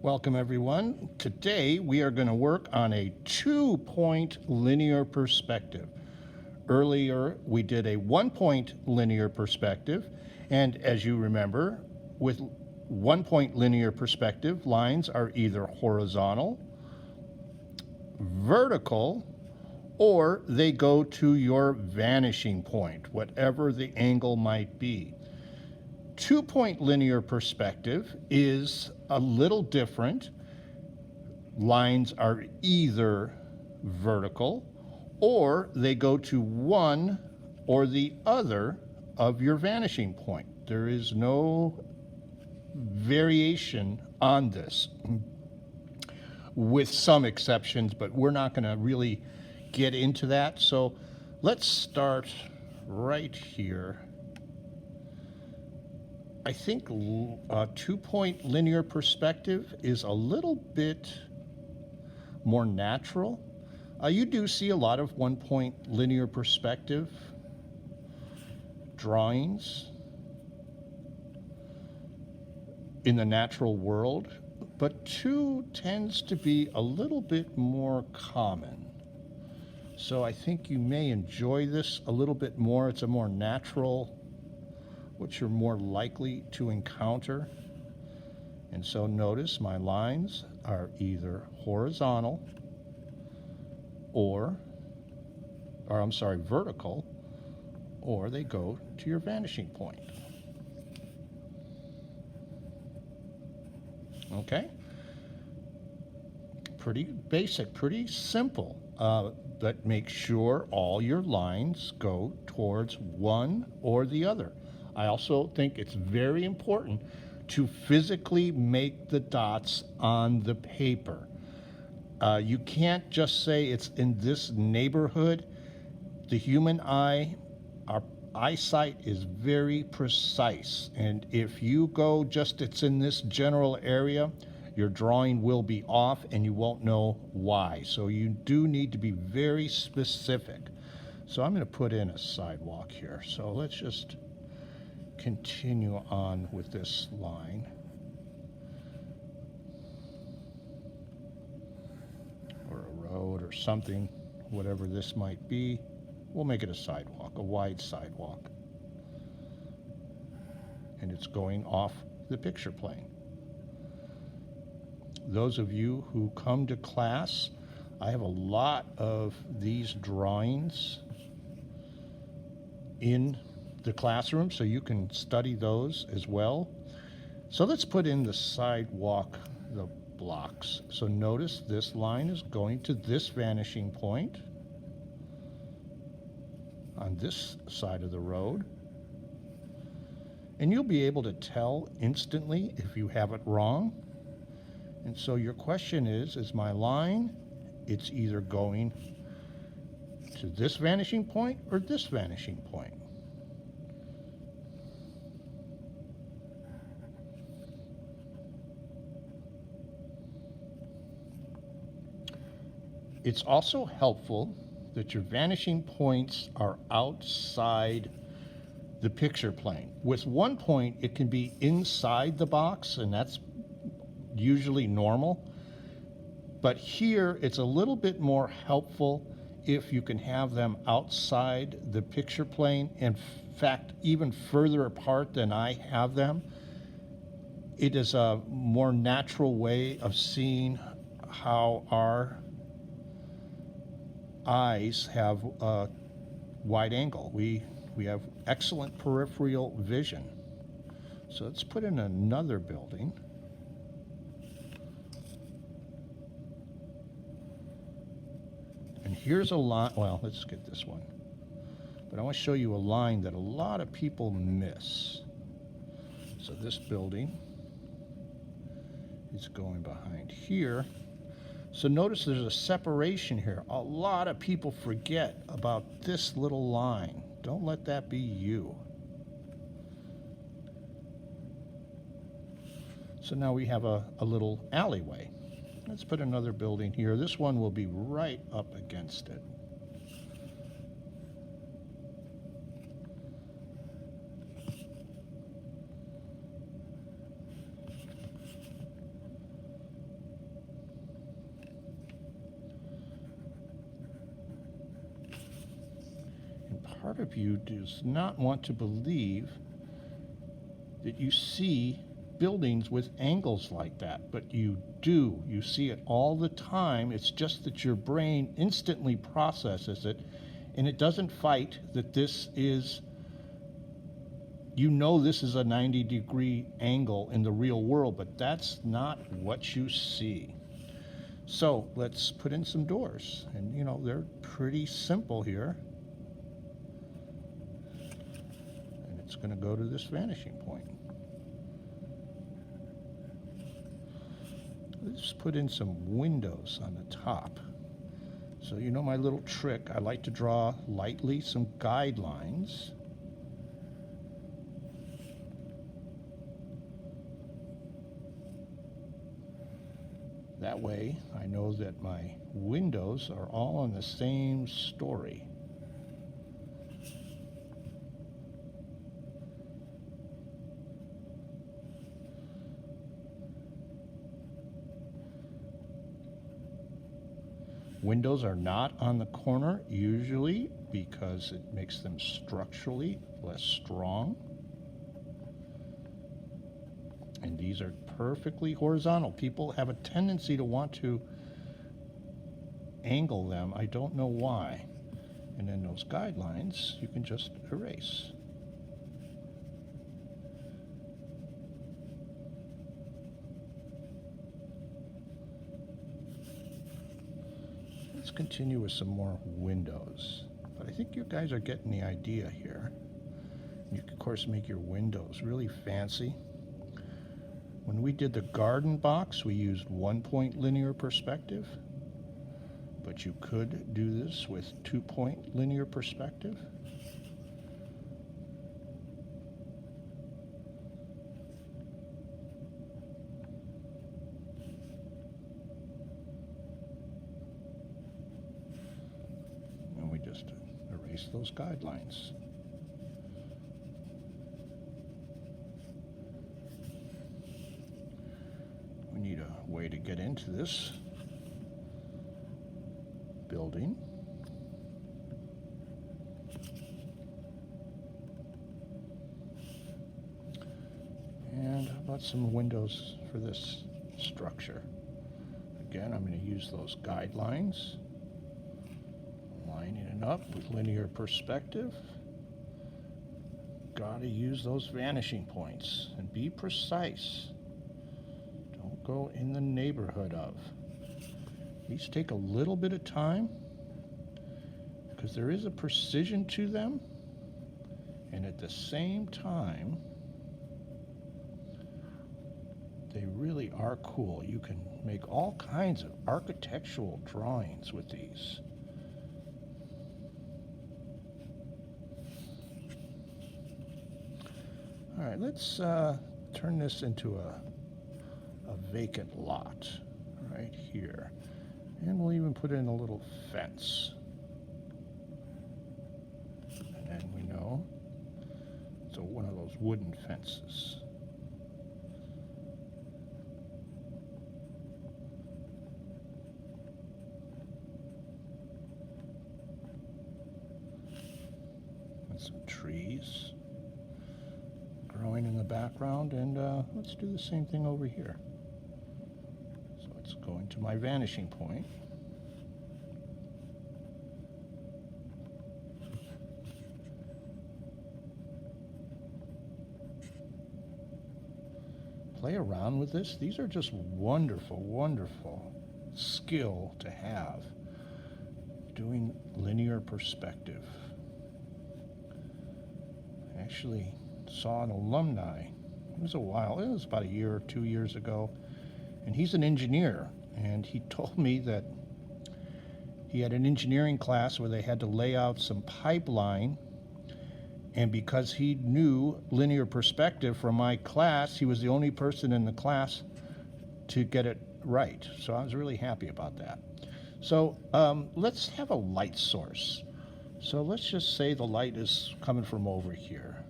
Welcome everyone. Today we are going to work on a 2-point linear perspective. Earlier we did a 1-point linear perspective, and as you remember, with 1-point linear perspective, lines are either horizontal, vertical, or they go to your vanishing point, whatever the angle might be. 2-point linear perspective is a little different. Lines are either vertical or they go to one or the other of your vanishing point. There is no variation on this, with some exceptions, but we're not going to really get into that. So let's start right here. I think a 2-point linear perspective is a little bit more natural. You do see a lot of 1-point linear perspective drawings in the natural world, but 2 tends to be a little bit more common. So I think you may enjoy this a little bit more. It's a more natural, what you're more likely to encounter. And so notice my lines are either horizontal vertical, or they go to your vanishing point. Okay? Pretty basic, pretty simple. But make sure all your lines go towards one or the other. I also think it's very important to physically make the dots on the paper. You can't just say it's in this neighborhood. The human eye, our eyesight is very precise. And if you go just it's in this general area, your drawing will be off and you won't know why. So you do need to be very specific. So I'm going to put in a sidewalk here. So let's just continue on with this line. Or a road or something, whatever this might be. We'll make it a sidewalk, a wide sidewalk. And it's going off the picture plane. Those of you who come to class, I have a lot of these drawings in the classroom, so you can study those as well. So let's put in the sidewalk, the blocks. So notice this line is going to this vanishing point on this side of the road. And you'll be able to tell instantly if you have it wrong. And so your question is my line, it's either going to this vanishing point or this vanishing point? It's also helpful that your vanishing points are outside the picture plane. With 1 point, it can be inside the box, and that's usually normal. But here, it's a little bit more helpful if you can have them outside the picture plane. In fact, even further apart than I have them. It is a more natural way of seeing how our eyes have a wide angle. We have excellent peripheral vision. So let's put in another building. And here's a line, well, let's get this one. But I want to show you a line that a lot of people miss. So this building is going behind here. So notice there's a separation here. A lot of people forget about this little line. Don't let that be you. So now we have a little alleyway. Let's put another building here. This one will be right up against it. part of you does not want to believe that you see buildings with angles like that, but you do. You see it all the time. It's just that your brain instantly processes it, and it doesn't fight that this is, you know, this is a 90-degree angle in the real world, but that's not what you see. So let's put in some doors, and you know, they're pretty simple here. And it's going to go to this vanishing point. Let's put in some windows on the top. So you know my little trick, I like to draw lightly some guidelines. That way I know that my windows are all on the same story. Windows are not on the corner usually because it makes them structurally less strong. And these are perfectly horizontal. People have a tendency to want to angle them. I don't know why. And then those guidelines you can just erase. Let's continue with some more windows. But I think you guys are getting the idea here. You can, of course, make your windows really fancy. When we did the garden box, we used 1-point linear perspective. But you could do this with 2-point linear perspective. Erase those guidelines. We need a way to get into this building. And how about some windows for this structure? Again, I'm going to use those guidelines. Lining it up with linear perspective. Gotta use those vanishing points and be precise. Don't go in the neighborhood of. These take a little bit of time because there is a precision to them, and at the same time they really are cool. You can make all kinds of architectural drawings with these. All right, let's turn this into a vacant lot right here. And we'll even put in a little fence. And then we know it's one of those wooden fences. And some trees growing in the background, and let's do the same thing over here. So let's go into my vanishing point. Play around with this. These are just wonderful, wonderful skill to have doing linear perspective. Actually saw an alumni. It was a while, it was about a year or 2 years ago, and he's an engineer, and he told me that he had an engineering class where they had to lay out some pipeline, and because he knew linear perspective from my class, he was the only person in the class to get it right. So I was really happy about that. So let's have a light source. So let's just say the light is coming from over here.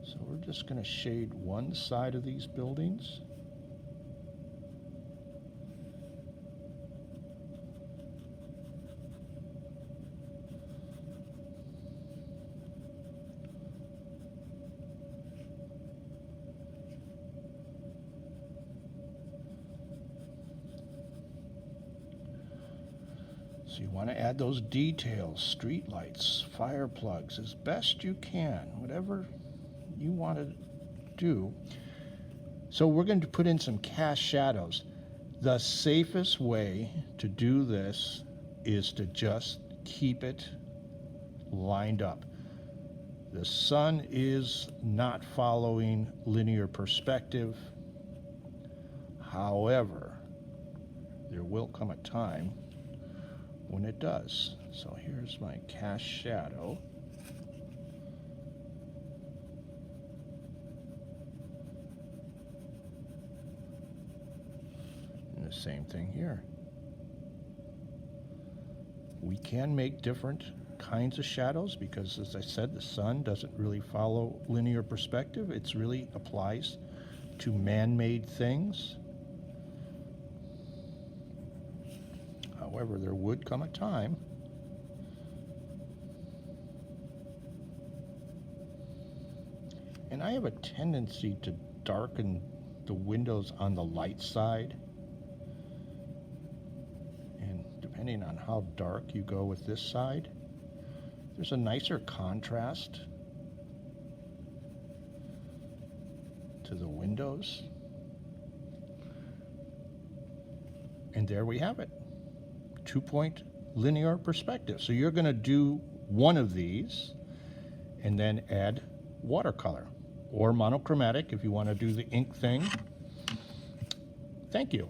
So we're just going to shade one side of these buildings. So you want to add those details, street lights, fire plugs, as best you can, whatever you want to do. So we're going to put in some cast shadows. The safest way to do this is to just keep it lined up. The sun is not following linear perspective. However, there will come a time when it does. So here's my cast shadow. And the same thing here. We can make different kinds of shadows because, as I said, the sun doesn't really follow linear perspective. It really applies to man-made things. However, there would come a time and I have a tendency to darken the windows on the light side, and depending on how dark you go with this side, there's a nicer contrast to the windows. And there we have it. 2-point linear perspective. So you're going to do one of these and then add watercolor or monochromatic if you want to do the ink thing. Thank you.